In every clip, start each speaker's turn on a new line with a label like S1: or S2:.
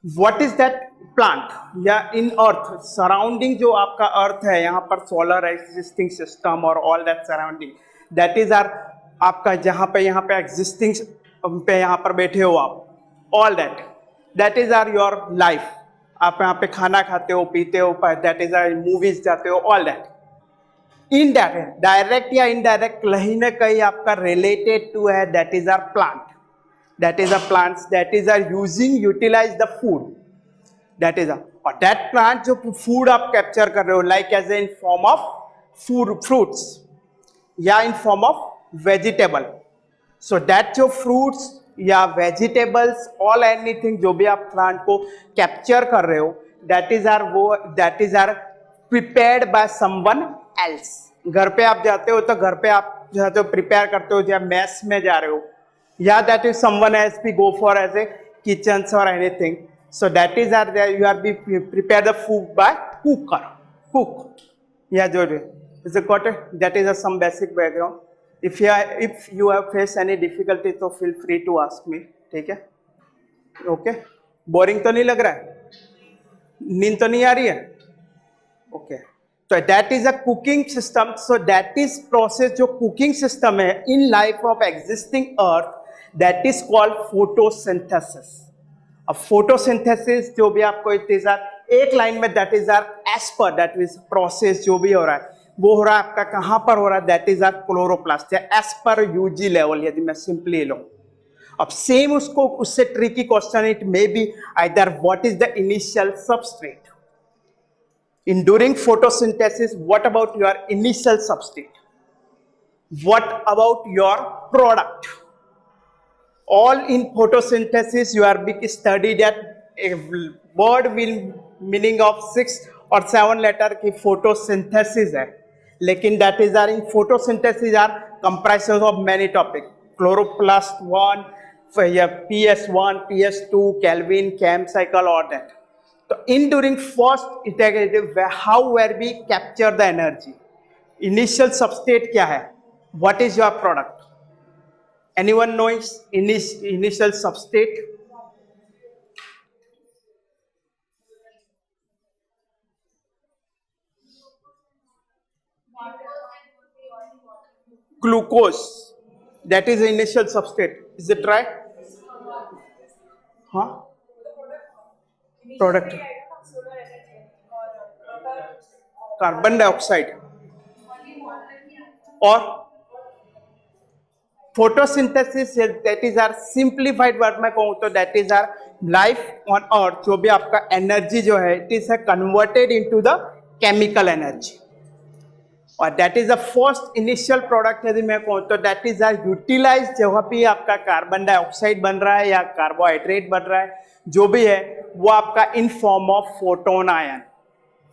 S1: What is that plant या इन अर्थ surrounding जो आपका अर्थ है, यहाँ पर सोलर एग्जिस्टिंग सिस्टम और all that surrounding, that is our आपका जहाँ पे एग्जिस्टिंग पे यहाँ पर बैठे हो आप, all that is are your life. आप यहाँ पे खाना खाते हो, पीते हो, दैट इज आर मूवीज जाते हो, ऑल दैट इनडायरेक्ट, डायरेक्ट या इनडायरेक्ट कहीं ना कहीं आपका रिलेटेड टू है, that is our plant, that is a plants that is are using utilize the food, that is a और that plant जो food आप कैप्चर कर रहे हो like as in form of food fruits या in form of vegetable, so that जो fruits या vegetables all anything जो भी आप plant को कैप्चर कर रहे हो, that is are वो that is are prepared by someone else। घर पे आप जाते हो तो घर पे आप जाते हो प्रिपेयर करते हो, जब मैस में जा रहे हो, yeah, that is someone else we go for as a kitchens or anything, so that is are there you are be prepare the food by cook, yeah, jo is it got it? That is a some basic background। if you have faced any difficulty तो feel free to ask me, ठीक है? okay, boring तो नहीं लग रहा है, नींद तो नहीं आ रही है? okay, तो that is a cooking system, so that is process जो cooking system है in life of existing earth, that is called photosynthesis। अब photosynthesis जो भी आपको एक लाइन में that is our as per that is process जो भी हो रहा है वो हो रहा है आपका कहाँ पर हो रहा है, that is our chloroplast या as per UG level यदि मैं simply लो। अब सेम उसको उससे tricky question it may be either what is the initial substrate in during photosynthesis, what about your initial substrate, what about your product, all in photosynthesis you are being studied at a word will meaning of 6 or 7 letter की photosynthesis है, लेकिन that is are in photosynthesis are comprises of many topic, chloroplast 1 PS1 PS2 Kelvin chem cycle or that। तो in during first integrative how were we capture the energy, initial substate क्या है, what is your product, anyone knowing initial substate? Glucose, that is initial substate, is it right? हाँ, product carbon dioxide और photosynthesis, that is our simplified word में कहूं तो that is our life on earth, जो भी आपका energy जो है it is converted into the chemical energy, और that is the first initial product यदि मैं कहूं तो दैट इज आर यूटिलाइज, जहाँ भी आपका कार्बन डाइऑक्साइड बन रहा है या कार्बोहाइड्रेट बन रहा है जो भी है वो आपका in form of photon ion,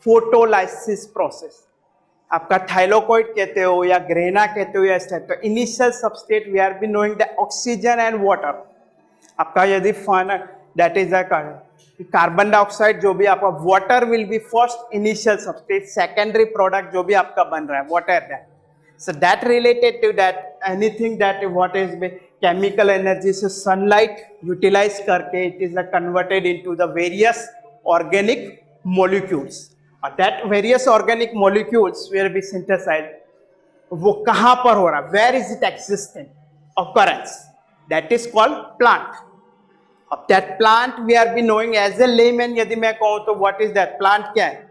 S1: photolysis process, आपका थाइलोकोइड कहते हो या ग्रेना कहते हो या इस टाइप। तो initial substrate we are be knowing the oxygen and water, आपका यदि फन दैट इज कार्बन डाइऑक्साइड जो भी आपका, water will be first initial substrate, secondary product जो भी आपका बन रहा है water that, so that related to that anything that what is chemical energy से सनलाइट यूटिलाइज करके it is converted into the various organic molecules, और that various organic molecules will B synthesized, वो कहां पर हो रहा है, where is it existing occurrence, that is called plant. अब that plant we are be knowing as a layman, यदि मैं कहूं तो व्हाट इज दैट, प्लांट क्या है,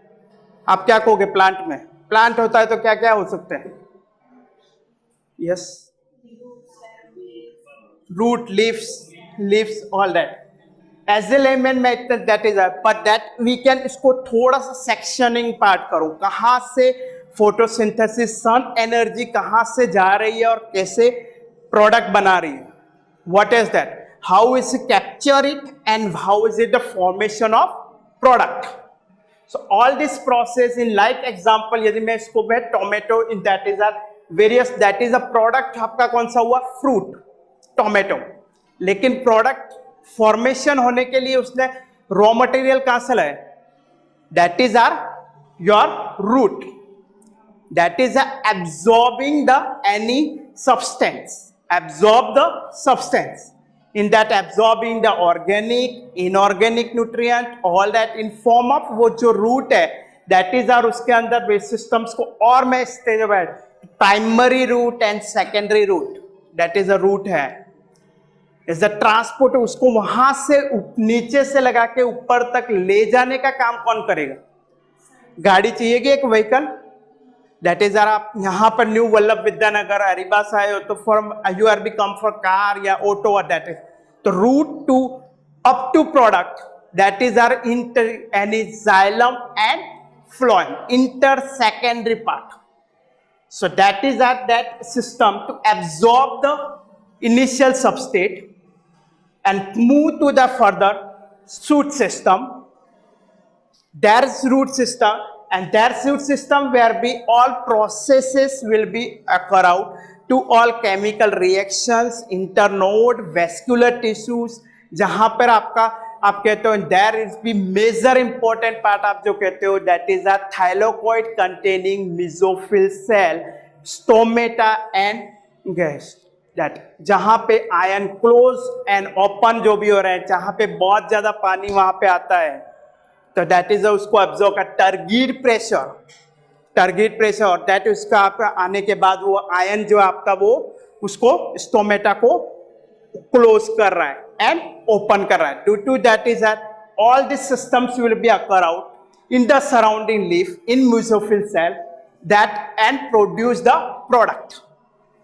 S1: आप क्या कहोगे प्लांट में? प्लांट होता है तो क्या क्या हो सकते हैं? Yes, root, leaves all that, as a layman that is a, but that we can इसको थोड़ा सा सेक्शनिंग पार्ट करूं, कहां से फोटोसिंथेसिस सन एनर्जी कहां से जा रही है और कैसे प्रोडक्ट बना रही है, what is that, how is it capture it and how is it the formation of product, so all this process in like example यदि मैं इसको मैं tomato in that is our various, that is a product आपका कौन सा हुआ, fruit tomato, लेकिन product formation होने के लिए उसने रॉ मटेरियल कहां से लाया, that is are your root, that is absorbing the any substance, absorb the substance in that absorbing the organic, inorganic nutrient, all that in form of वो जो root है, that is और उसके अंदर base systems को और मैं stage में primary root and secondary root, that is a root है, is the transport, उसको वहां से नीचे से लगा के ऊपर तक ले जाने का काम कौन करेगा? गाड़ी चाहिएगी एक व्हीकल, दैट इज आप यहाँ पर न्यू वल्लभ विद्यानगर अरीबा से आए हो तो for you are be come for car या ऑटो और दैट इज तो root to up to product that is our inter any xylem and phloem inter secondary part. So that is that system to absorb the initial substrate and move to the further shoot system. There's root system and there's root system where be all processes will be occur out to all chemical reactions, internode, vascular tissues, जहां पर आपका आप कहते हो there is be major important part आप जो कहते हो that is a thylakoid containing mesophyll cell stomata and gas that जहां पे आयन क्लोज एंड ओपन जो भी हो रहे हैं जहां पे बहुत ज्यादा पानी वहां पे आता है तो दैट इज उसको ऑब्जर्व कर टारगेट प्रेशर और दैट उसका आपका आने के बाद वो आयन जो आपका वो उसको स्टोमेटा को क्लोज कर रहा है and open कर रहा है. Due to that is that all these systems will be occur out in the surrounding leaf in mesophyll cell that and produce the product.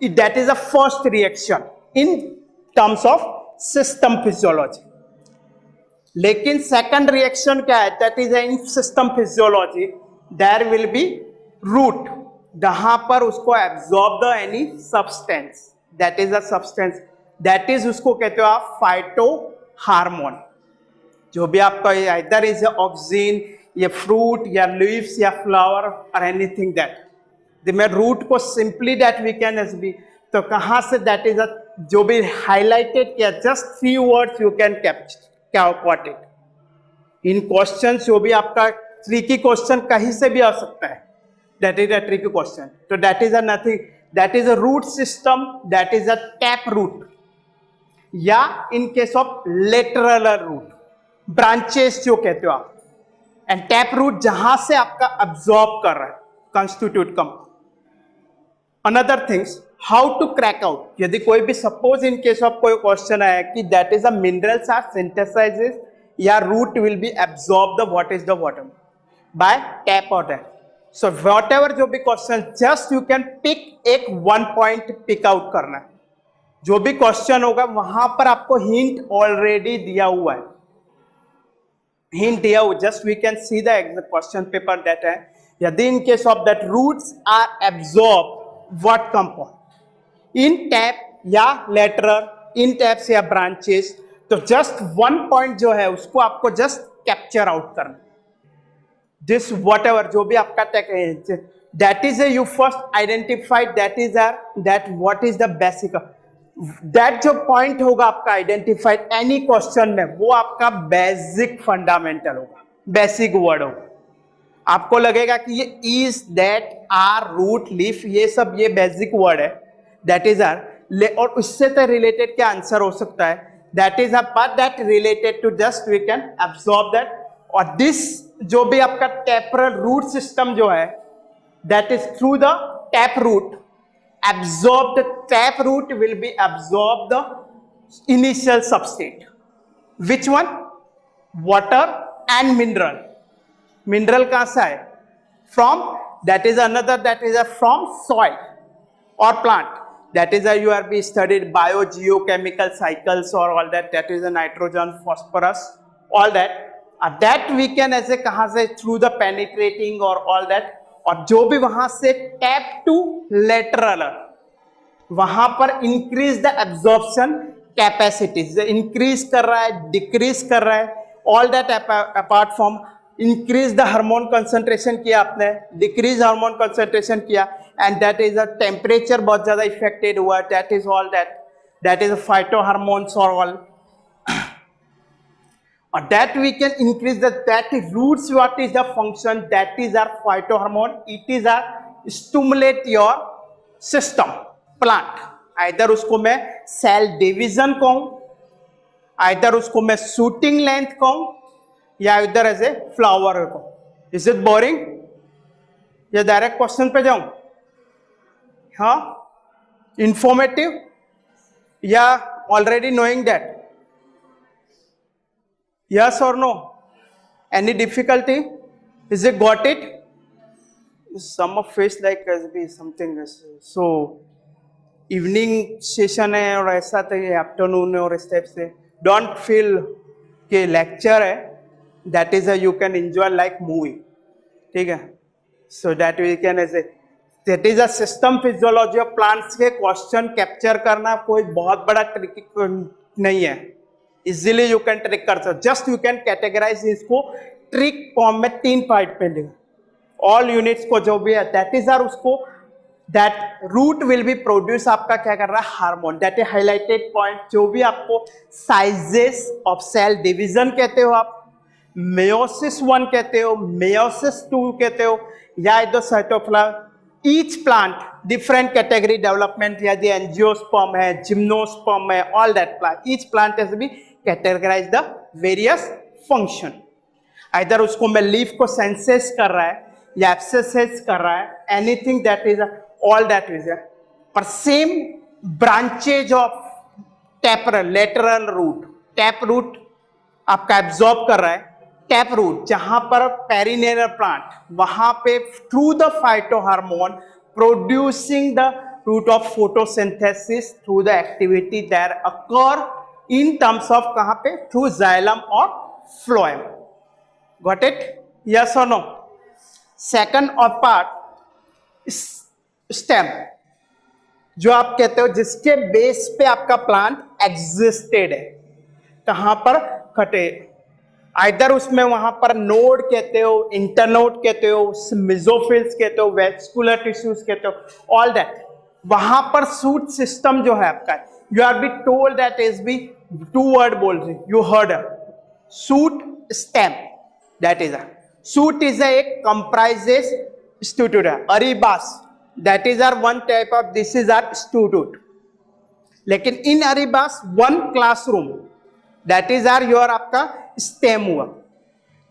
S1: That is the first reaction in terms of system physiology. लेकिन second reaction क्या है? That is in system physiology there will be root. जहां पर उसको absorb the any substance. That is a substance. That is उसको कहते हो आप फाइटो हार्मोन. जो भी आपका इधर इज ऑक्सीन या फ्रूट या लीव्स या फ्लावर और एनीथिंग दैट मैं रूट को simply that we can as be तो कहाँ से दैट इज जो भी हाईलाइटेड किया just 3 words you can capture it in question. जो भी आपका ट्रिकी क्वेश्चन कहीं से भी आ सकता है that is a tricky question. तो that is a nothing that is a root system that is a tap root या in case of lateral root branches जो कहते हो आप एंड टैप रूट जहां से आपका अब्सॉर्ब कर रहा है constitute come. Another things how to crack out यदि कोई भी सपोज इन केस ऑफ कोई क्वेश्चन आया कि that is a minerals are synthesises या root will be absorb the what is the water by tap और दैट. सो वॉट एवर जो भी question just you can pick एक 1 point pick out करना है. जो भी क्वेश्चन होगा वहां पर आपको हिंट ऑलरेडी दिया हुआ है. हिंट दिया हुआ just we can see the question paper that है यदि in case of that roots are absorb what compound in tap या लेटरल इन टैप्स या ब्रांचेस तो जस्ट 1 पॉइंट जो है उसको आपको जस्ट कैप्चर आउट करना. दिस वॉट एवर जो भी आपका that is you first identified that is that what is the basic that जो पॉइंट होगा आपका आइडेंटिफाइड एनी क्वेश्चन में वो आपका बेसिक फंडामेंटल होगा बेसिक वर्ड होगा. आपको लगेगा कि ये is that our root leaf ये सब ये बेसिक वर्ड है दैट इज आर और उससे तो रिलेटेड क्या आंसर हो सकता है that is but that related to just we can absorb that. और दिस जो भी आपका टेपरल रूट सिस्टम जो है that is through the tap root absorb the tap root will be absorb the initial substrate. Which one? Water and mineral. Mineral कहाँ से आए? From that is another that is a from soil or plant. That is a you are be studied biogeochemical cycles or all that. That is a nitrogen, phosphorus, all that. That we can ऐसे कहाँ से through the penetrating or all that. और जो भी वहां से tap to lateral वहां पर increase the absorption capacity increase कर रहा है डिक्रीज कर रहा है all that apart from increase the hormone concentration किया आपने डिक्रीज हार्मोन कंसंट्रेशन किया and that is a temperature बहुत ज्यादा इफेक्टेड हुआ that is all that is a phyto hormones और all or that we can increase that roots what is the function that is our phytohormone it is a stimulate your system plant either उसको मैं cell division कहूं either उसको मैं shooting length कहूं या इधर as a flower कहूं. Is it boring या डायरेक्ट क्वेश्चन पे जाऊं? हाँ, इंफॉर्मेटिव या ऑलरेडी नोइंग दैट? यस और no? Any difficulty? Is it got it? Some of face like something. So evening session है और ऐसा तो ये आफ्टरनून है और इस टाइप से. डोंट फील कि लेक्चर है. That is you can enjoy like movie. ठीक है. So that we can as that is a system physiology of plants के क्वेश्चन कैप्चर करना कोई बहुत बड़ा ट्रिक नहीं है. इजीली यू कैन ट्रिक कर सकते. जस्ट यू कैन कैटेगराइज इसको ट्रिक फॉर्म में 3 पार्ट पे लिखा. ऑल यूनिट्स को जो भी है दैट इज आर उसको that root will be produce आपका क्या कर रहा है? Hormone. That is highlighted point. जो भी आपको साइजेस ऑफ सेल डिवीजन कहते हो आप, मेयोसिस 1 कहते हो, मेयोसिस 2 कहते हो, या इधर cytoplasm. Each plant different category development. यदि एंजियोस्पर्म है, जिम्नोस्पर्म है, all that plant, each plant has be categorize the various function. इधर उसको मैं लीफ को सेंसेस कर रहा है या एक्सरसाइज कर रहा है, anything that is all that is पर सेम ब्रांचेज ऑफ टेपरल लेटरल रूट. टैप रूट आपका एब्जॉर्ब कर रहा है. टैप रूट जहां पर पेरिनेरल प्लांट, वहां पे through the phytohormone producing the root of photosynthesis through the activity that occur in terms of कहां पे? थ्रू जाइलम और फ्लोएम. Got it? यस और नो? सेकंड और पार्ट स्टेम, जो आप कहते हो जिसके बेस पे आपका प्लांट एग्जिस्टेड है. कहां पर? कटे. आइदर उसमें वहां पर नोड कहते हो, इंटरनोड कहते हो, मेसोफिल्स कहते हो, वेस्कुलर टिश्यूज कहते हो, ऑल दैट. वहां पर सूट सिस्टम जो है आपका, you are be told that is be 2 word बोल रहे. You heard shoot stem. That is shoot is एक कंप्राइजेस स्टूटूट. अरीबास that is are 1 type of, this is are स्टूटूट. लेकिन इन अरीबास 1 classroom that is are your आपका stem हुआ.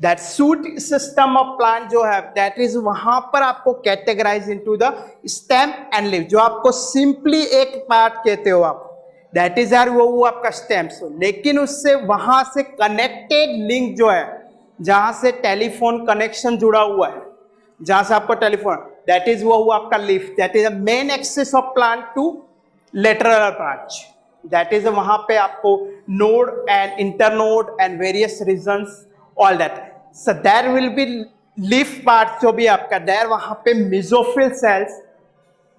S1: That shoot system of plant जो है दैट इज वहां पर आपको categorise into the stem and leaf. जो आपको सिंपली एक पार्ट कहते हो आप, दैट इज आर वो आपका स्टेम. लेकिन उससे वहां से कनेक्टेड लिंक जो है, जहां से टेलीफोन कनेक्शन जुड़ा हुआ है, जहां से आपको टेलीफोन, दैट इज वो आपका leaf. That is the main axis of plant to lateral branch. That is वहां पे आपको node and internode and various regions all that. So there will be leaf part जो भी आपका देयर, वहां पे mesophyll cells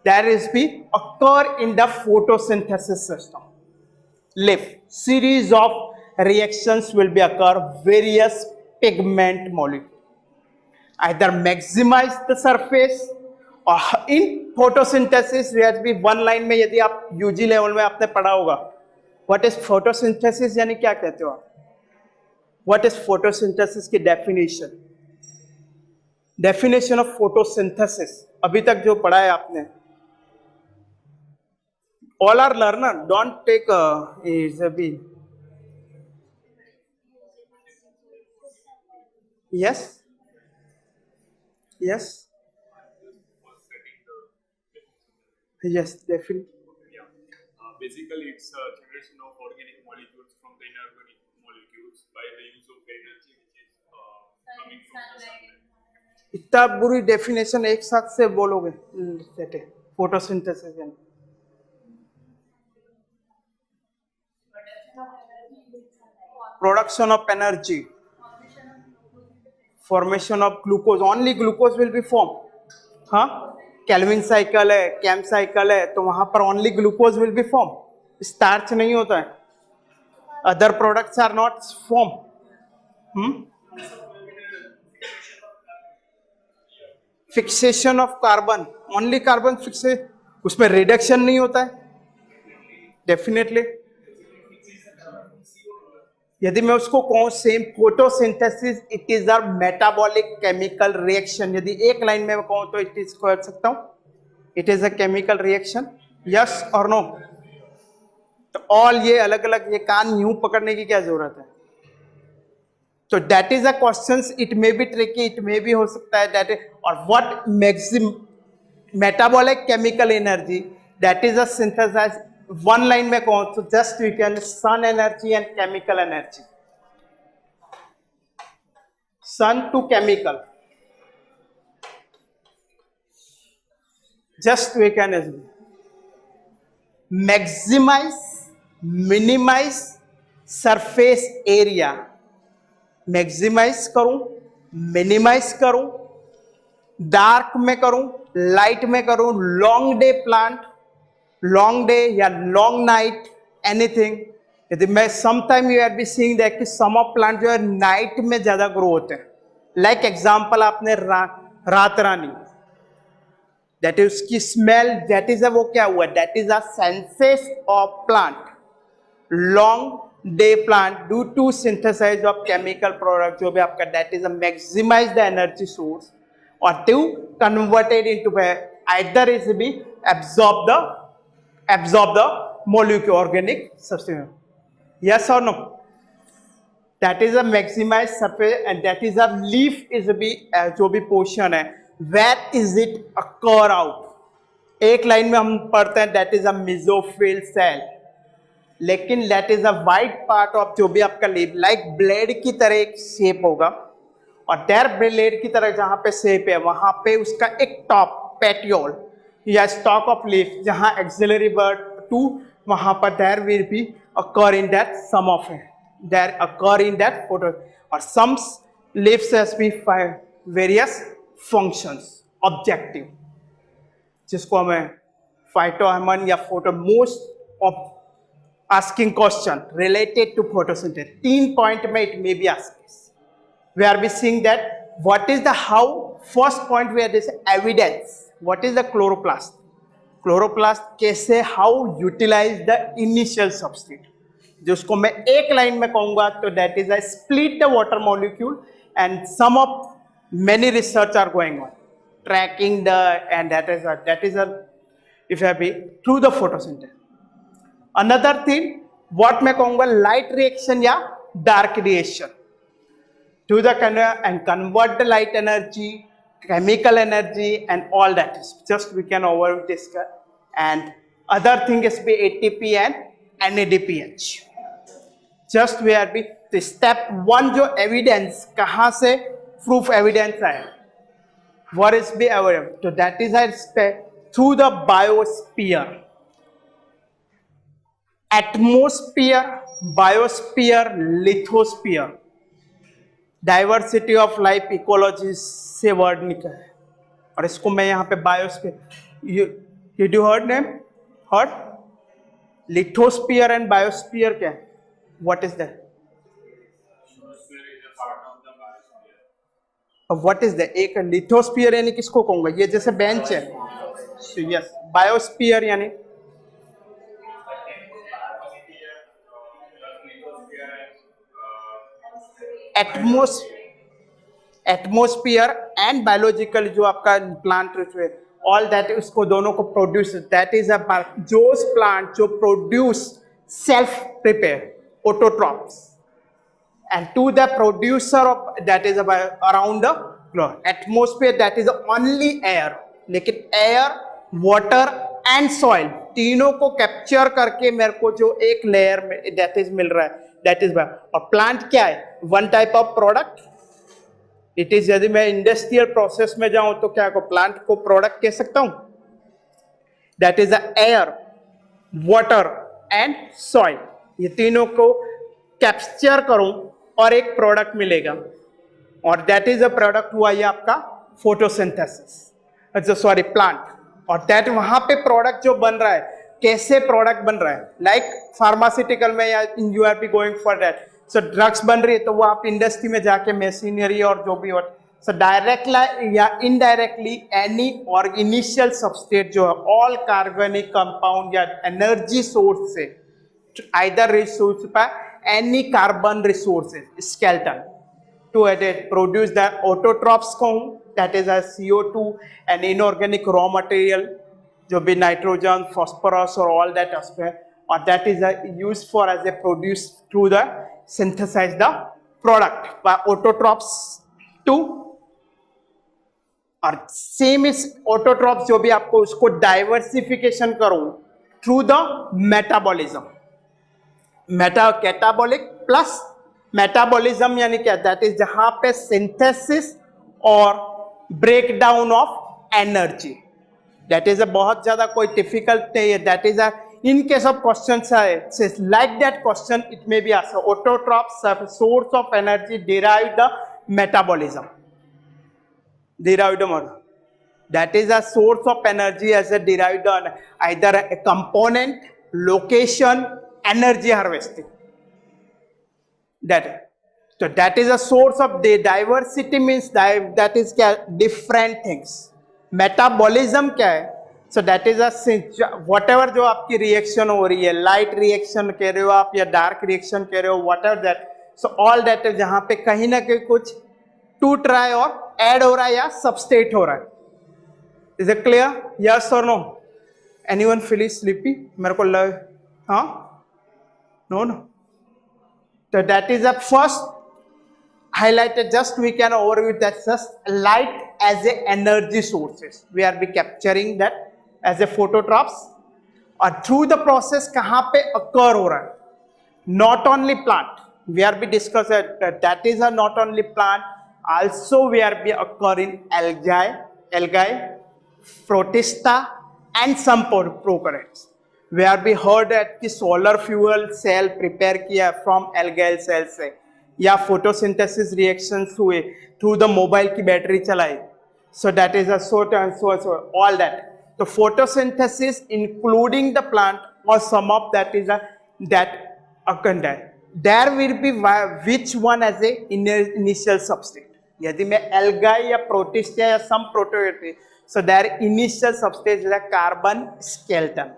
S1: there is be occur in the photosynthesis system. Leaf series of reactions will be occur, various pigment molecule either maximize the surface or in photosynthesis we have to be 1 line में. यदि आप UG level में आपने पढ़ा होगा what is photosynthesis यानी क्या कहते हो आप? what is photosynthesis की definition of photosynthesis अभी तक जो पढ़ा है आपने, all are learner, don't take is a be. Yes. Yes. Yes, definitely.
S2: Yeah. Basically, it's a generation of organic molecules from the inorganic molecules by the use of energy which is coming from the sunlight.
S1: इतना बुरी definition एक साथ से बोलोगे? Photosynthesis यानी production of energy, formation of glucose. Only glucose will be form. हाँ, Calvin cycle है, CAM cycle है, तो वहां पर only glucose will be form. Starch नहीं होता है. Other products are not form. Fixation of carbon, only carbon fixed, उसमें रिडक्शन नहीं होता है. डेफिनेटली यदि मैं उसको कहूं same photosynthesis, it is a metabolic chemical reaction. यदि एक लाइन में कहूं तो इट इज कह सकता हूं it is a chemical reaction. Yes और नो? तो ऑल ये अलग अलग, ये कान यूं पकड़ने की क्या जरूरत है? तो that is a question, it may be tricky, it may be हो सकता है दैट, और what maximum metabolic chemical energy, that is a synthesize, one line में कौन, तो just we can sun energy and chemical energy, sun to chemical, just we can maximize, minimize surface area, maximize करूं, minimize करूं, dark में करूं, light में करूं, long day plant, long day या लॉन्ग नाइट, एनीथिंग। यदि मैं sometime you are be seeing that कि सम ऑफ प्लांट जो है नाइट में ज्यादा ग्रो होते हैं, लाइक एग्जांपल आपने रात रानी, दैट इज उसकी स्मेल, दैट इज वो क्या हुआ, that is a senses of plant, long day plant due to synthesise of chemical product, जो भी आपका, that is a maximise the energy source और to converted into either is be absorb the molecule organic substance, yes or no? That is a maximized surface and that is a leaf is a भी जो भी portion है, where is it occur out, एक line में हम पढ़ते हैं that is a mesophyll cell, लेकिन that is a white part of जो भी आपका लीफ, लाइक ब्लेड की तरह एक शेप होगा और देयर ब्लेड की तरह जहां पे शेप है वहां पे उसका एक टॉप पेटियोल या स्टॉक ऑफ लीफ जहां एक्सिलरी वर्ड टू, वहां पर there will be occur in that some of it, there occur in that photo, और some leaves has be various functions objective, जिसको हमें फाइटोहर्मन या photo most of asking question related to photosynthesis, 3 point में it may be asked. We are be seeing that what is the how, first point we are this evidence, what is the chloroplast, chloroplast कैसे, how utilize the initial substrate, जिसको मैं एक line में कहूंगा तो that is a split the water molecule and some of many research are going on tracking the, and that is a if I be through the photosynthesis. Another thing what मैं कहूंगा light reaction या dark reaction to the end convert the light energy, chemical energy and all that is just we can over discuss, and other thing is be ATP and NADPH. Just we are be step 1 जो evidence कहां से proof evidence आया, what is be evidence, तो that is a step through the biosphere, atmosphere, biosphere, lithosphere, diversity of life ecology से word निकला है, और इसको मैं यहाँ पे biosphere, you heard name, heard, lithosphere and biosphere क्या है, what is that, what is that, एक लिथोस्फीयर यानी किसको कहूंगा, ये जैसे बेंच है, यस, बायोस्फीयर यानी एटमोस्फियर एंड बायोलॉजिकल जो आपका प्लांट ऑल दैट, उसको दोनों को प्रोड्यूस, दैट इज अ जो प्लांट जो produce self prepare autotrophs and to the producer of that is around the atmosphere, that is only air, लेकिन एयर, वाटर एंड सॉइल तीनों को कैप्चर करके मेरे को जो एक लेयर में दैट इज मिल रहा है, दैट इज, और प्लांट क्या है, one type of product it is. यदि मैं इंडस्ट्रियल प्रोसेस में जाऊं तो क्या को प्लांट को प्रोडक्ट कह सकता हूं, that is the air, water and soil, ये तीनों को कैप्चर करूं और एक प्रोडक्ट मिलेगा, और दैट इज अ प्रोडक्ट हुआ ये आपका फोटोसिंथेसिस, अच्छा सॉरी प्लांट, और दैट वहां पे प्रोडक्ट जो बन रहा है, कैसे प्रोडक्ट बन रहा है, लाइक फार्मास्यूटिकल में या you are be going for that, so drugs बन रही है तो वो आप इंडस्ट्री में जाके मशीनरी और जो भी हो, सो डायरेक्टली या इनडायरेक्टली एनी और इनिशियल सबस्ट्रेट जो है ऑल कार्बनिक कंपाउंड या एनर्जी सोर्स से, आइदर रिसोर्स पर any carbon resources skeleton to produce the autotrophs को, that is a CO2 and inorganic raw material जो भी नाइट्रोजन, फॉस्फोरस और all that, or that is used for as a produce through the synthesize the product by autotrophs to, और same इस autotrophs जो भी आपको उसको डाइवर्सिफिकेशन करो through the metabolism, meta catabolic plus metabolism यानी क्या, दैट इज जहां पे सिंथेसिस और break down of energy, that is a बहुत ज्यादा कोई डिफिकल्ट नहीं है, that is a in case of question like that question it may be asked autotrophs source of energy derive the metabolism, derived model, that is a source of energy as a derived on either a component, location, energy harvesting, that so that is a source of the diversity means that is क्या different things, metabolism क्या है, so that is a whatever जो आपकी reaction हो रही है, light reaction कह रहे हो आप या डार्क रिएक्शन कह रहे हो, whatever that, so all that is जहां पे कहीं ना कहीं कुछ टूट रहा है और ऐड हो रहा है या सबस्टेट हो रहा है. Is it clear? यस और नो? Anyone feel sleepy? मेरे को लग, हाँ, नो नो. तो that is a first highlighted, just we can overview that just light as a energy sources we are be capturing that as a phototrophs, और through the process कहाँ पे occur हो रहा है, not only plant we are be discuss that is a not only plant, also we are be occur in algae, protista and some prokaryotes. We are be heard that कि solar fuel cell prepare किया from algal cell से, या photosynthesis reactions हुए through the mobile की battery चलाई, so that is a sort and so all that. So photosynthesis including the plant or some of that is a that occur there will be which one as a initial substrate. यदि मैं algae या protista या some prokaryote, so their initial substrate is a carbon skeleton,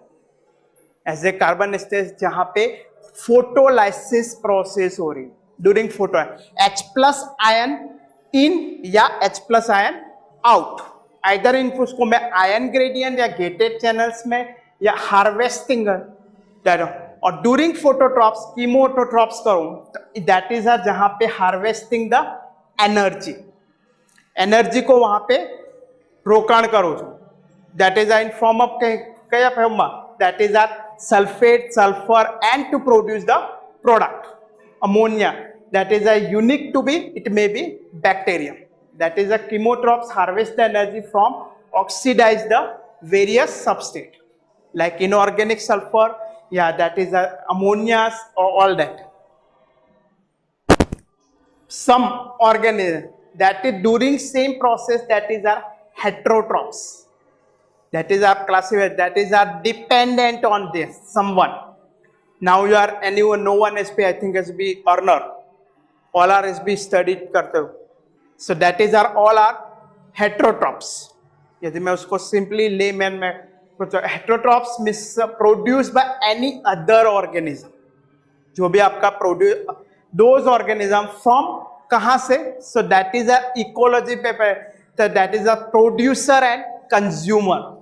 S1: as a carbon stage जहां पे photolysis process हो रही during photo, H plus ion in या H plus ion out, either in उसको मैं ion gradient या gated channels में या harvesting और during phototrophs chemotrophs करूं, that is जहां पे harvesting the energy को वहां पे रोकाण करो छो, that is in form of कया form, that is sulfate, sulfur and to produce the product ammonia, that is a unique to be, it may be bacterium, that is a chemotrophs harvest the energy from oxidize the various substrate like inorganic sulfur, yeah, that is a ammonia or all that. Some organism that is during same process, that is our heterotrophs, that is our classified, that is our dependent on this someone. Now you are anyone, no one SB, I think SB earner, all are SB studied करते हो, so that is our all are heterotrophs. यदि मैं उसको simply layman में heterotrophs means produced by any other organism, जो भी आपका produce those organism from कहाँ से, so that is a ecology पे, so that is a producer and consumer,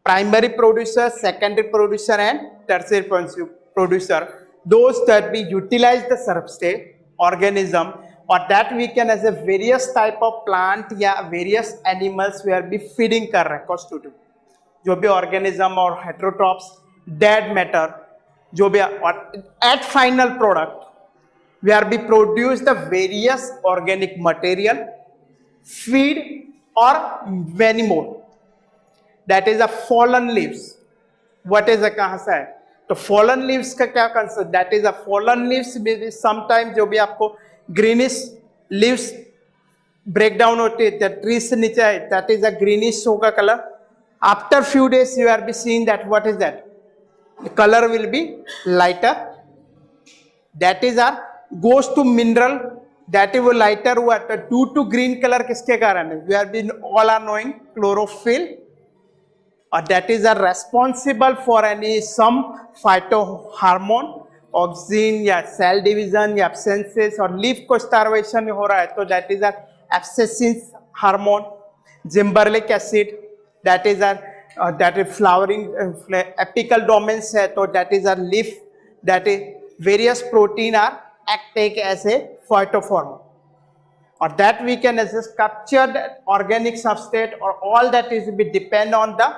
S1: primary producer, secondary producer and tertiary producer, those that we utilize the substrate organism, or that we can as a various type of plant या various animals we are be feeding कर रहे हैं constitutive, जो भी organism और heterotrophs dead matter जो भी, और at final product we are be produce the various organic material, feed or many more, that is a fallen leaves. What is a कहाँ से है, तो fallen leaves का क्या concept, that is a fallen leaves maybe sometimes जो भी आपको greenish leaves break down होते हैं, the trees से नीचे है, that is a greenish होगा color, after few days you are be seeing that what is that, the color will be lighter, that is our goes to mineral, that is वो lighter हुआ, तो due to green color किसके कारण है, we are been all are knowing chlorophyll, or that is are responsible for any some phytohormone, oxygen या cell division या एब्सेंसेस और leaf को स्टार्वेशन हो रहा है, तो that is are abscisin hormone, gibberellic acid, that is are that is flowering apical domains है, तो that is a leaf, that is various protein are acting as a phytoform, or that we can as captured organic substrate, or all that is be depend on the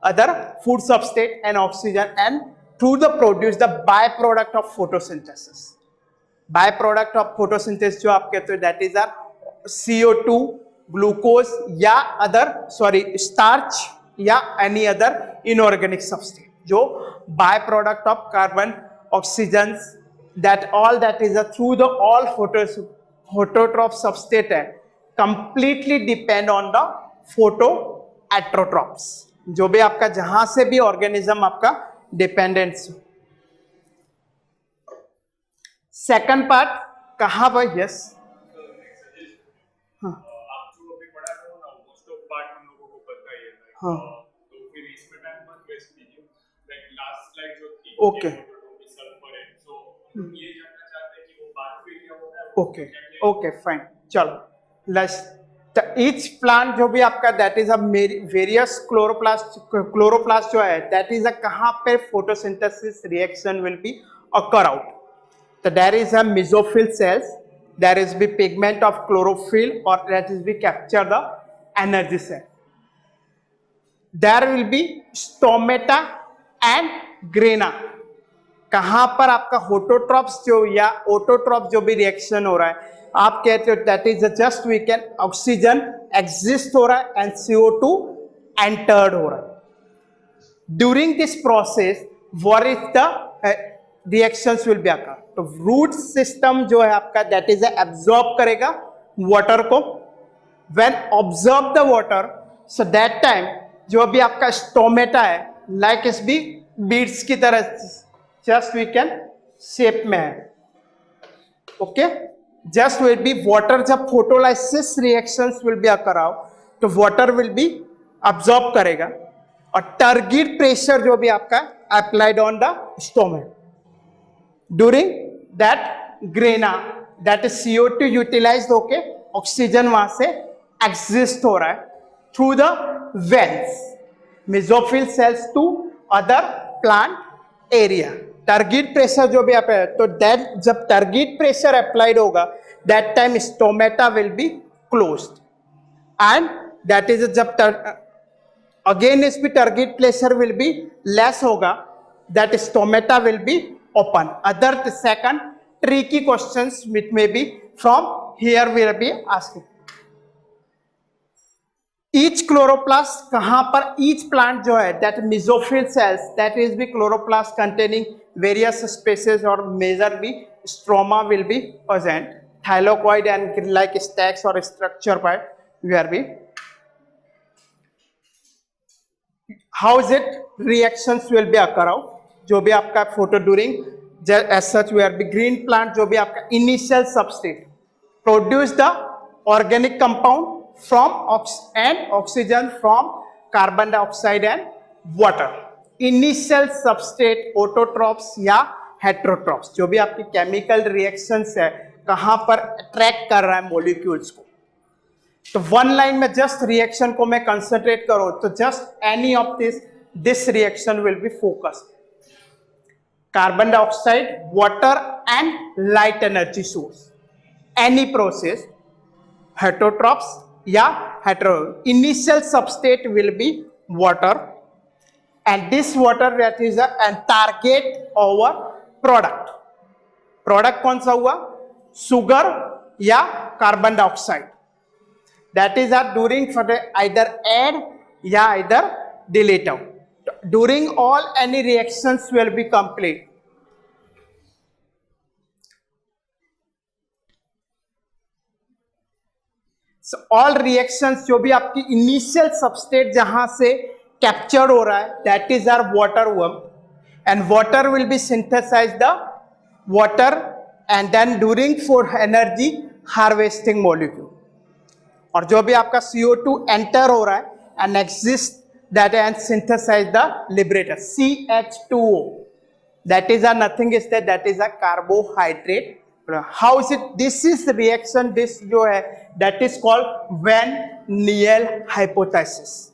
S1: other food substrate and oxygen, and through the produce the byproduct of photosynthesis. Byproduct of photosynthesis जो आप कहते हो, that is a CO2, glucose या other starch या any other inorganic substrate, जो byproduct of carbon, oxygen, that all that is a through the all phototroph substrate है, completely depend on the photoautotrophs, जो भी आपका जहां से भी organism आपका डिपेंडेंस हो. सेकंड पार्ट कहां पर? यस, हाँ
S2: आप जो अभी पढ़ा रहे हो ना, मोस्ट ऑफ पार्ट हम लोगों को पता ही है.
S1: हाँ.
S2: तो फिर इसमें टाइम मत वेस्ट कीजिए. लाइक लास्ट स्लाइड जो थी,
S1: ओके,
S2: सल्फर है, सो ये जानना चाहते हैं कि वो बात फिर क्या होता है.
S1: Okay, okay, fine. चलो, लेट्स ईच प्लांट जो भी आपका that is a various chloroplast जो है, दैट इज अ कहां पे photosynthesis reaction will be occur out. So there is a mesophyll cells, there is be pigment of chlorophyll, or that is be capture the energy cell. There will be stomata and grana. कहाँ पर आपका होटोट्रॉप्स जो या autotroph जो भी reaction हो रहा है, आप कहते हो that is just we can oxygen exist हो रहा है एंड CO2 एंटर्ड हो रहा है. During this process what is the reactions will be occur. तो रूट सिस्टम जो है आपका दैट इज एब्जॉर्ब करेगा वाटर को. When observe the water, so that time जो भी आपका स्टोमेटा है लाइक इस भी बीड्स की तरह जस्ट वी कैन शेप में है. Okay, just will be water. जब photolysis reactions will be occur out, तो वाटर विल बी अब्जॉर्ब करेगा, और टारगेट प्रेशर जो भी आपका applied on the stomate. During that grana, that is CO2 utilized होके ऑक्सीजन वहां से एग्जिस्ट हो रहा है through the veins, mesophyll cells to other plant area. Target pressure जो भी आप है, तो दैट जब टारगेट प्रेशर अप्लाइड होगा, that time stomata will be closed, and that is जब अगेन इस भी target pressure will be less होगा, that stomata will be open. Other second tricky questions which may be from here will be asking. Each chloroplast कहां पर each plant जो है that mesophyll cells, that is be chloroplast containing various species or major be stroma will be present. Thylakoid and like stacks or structure part will be. How is it reactions will be occur out? जो भी आपका photo during as such we are be green plant जो भी आपका initial substrate produce the organic compound from and oxygen from carbon dioxide and water. Initial substrate autotrophs या heterotrophs जो भी आपकी केमिकल रिएक्शंस है कहां पर अट्रैक्ट कर रहा है मॉलिक्यूल्स को. तो वन लाइन में जस्ट रिएक्शन को मैं कंसंट्रेट करो तो just any of this reaction will be focused. Carbon dioxide, water and light energy source. Any process, heterotrophs या hetero. Initial substrate will be water, and this water that is a target our product. Product कौन सा हुआ? Sugar या carbon dioxide. That is during for the either add या either delete out. During all any reactions will be complete. So all reactions जो भी आपकी initial substrate जहां से capture हो रहा है that is our water worm, and water will be synthesize the water and then during for energy harvesting molecule. और जो भी आपका CO2 enter हो रहा है and exist that and synthesize the liberator CH2O. That is a nothing is that is a carbohydrate. How is it? This is reaction. This जो है that is called Van Niel hypothesis.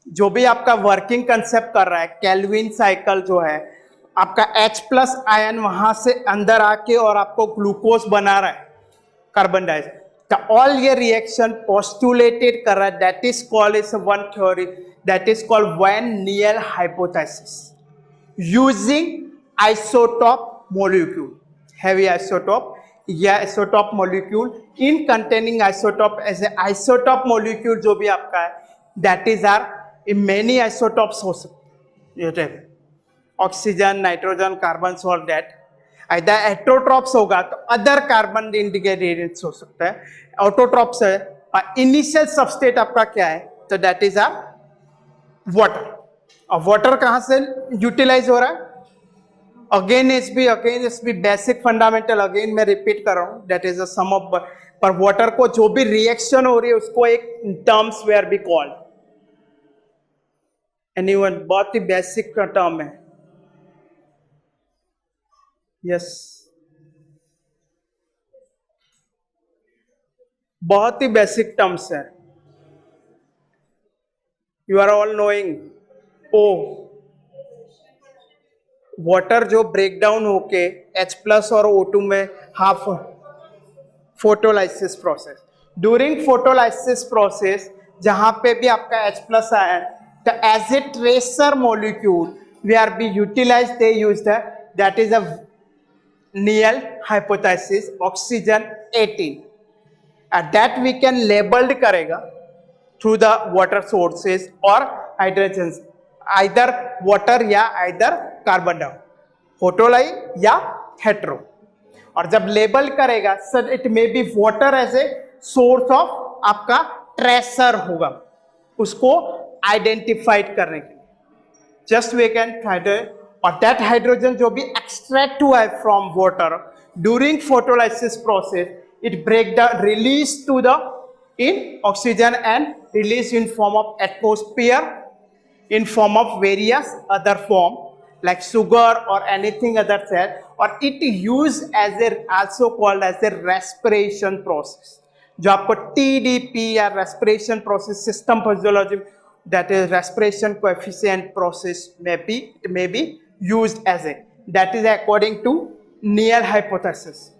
S1: जो भी आपका working concept कर रहा है, Calvin cycle जो है आपका H+ आयन वहां से अंदर आके और आपको ग्लूकोज बना रहा है, कार्बन डाइऑक्साइड। तो ऑल ये रिएक्शन पोस्टुलेटेड कर रहा है, that is called is one theory, that is called van Niel hypothesis using isotope molecule, heavy isotope या isotope molecule in containing isotope as a isotope molecule जो भी आपका है, that is are many isotopes हो सकते, oxygen, nitrogen, carbon, और that इधर heterotrophs होगा तो अदर कार्बन इंडिकेटेड हो सकता है, ऑटोट्रॉप्स है, और इनिशियल सबस्टेट आपका क्या है, तो दैट इज आर वाटर। और वाटर कहां से यूटिलाइज हो रहा है, again H be basic fundamental, again मैं रिपीट कर रहा हूं, that is a sum of, पर वाटर को जो भी रिएक्शन हो रही है उसको एक terms where be called, anyone, बहुत ही बेसिक का टर्म है, यस बहुत ही बेसिक टर्म्स है, यू आर ऑल नोइंग। ओ वाटर जो ब्रेक डाउन होके H+ और O2 में half, photolysis process, during photolysis process जहां पे भी आपका H+ आया तो as a tracer molecule we are be utilise, they use that is a Niel hypothesis oxygen 18 and that we can labeled करेगा through the water sources or hydrogen, either water या either carbon down, फोटोलाई या hetero. और जब label करेगा sir it may be water as a source of आपका tracer होगा, उसको आइडेंटिफाइड करने के लिए जस्ट वी कैन हाइड्रोजन, और दैट हाइड्रोजन जो भी एक्सट्रैक्ट हुआ है from water during photolysis process, it break down, release to the in oxygen and release in form of atmosphere, in form of various other form like sugar or anything other cell, or it used as a also called as a respiration process, जो आपको TDP या respiration process system physiology, that is respiration coefficient process may be used as a, that is according to Neal hypothesis।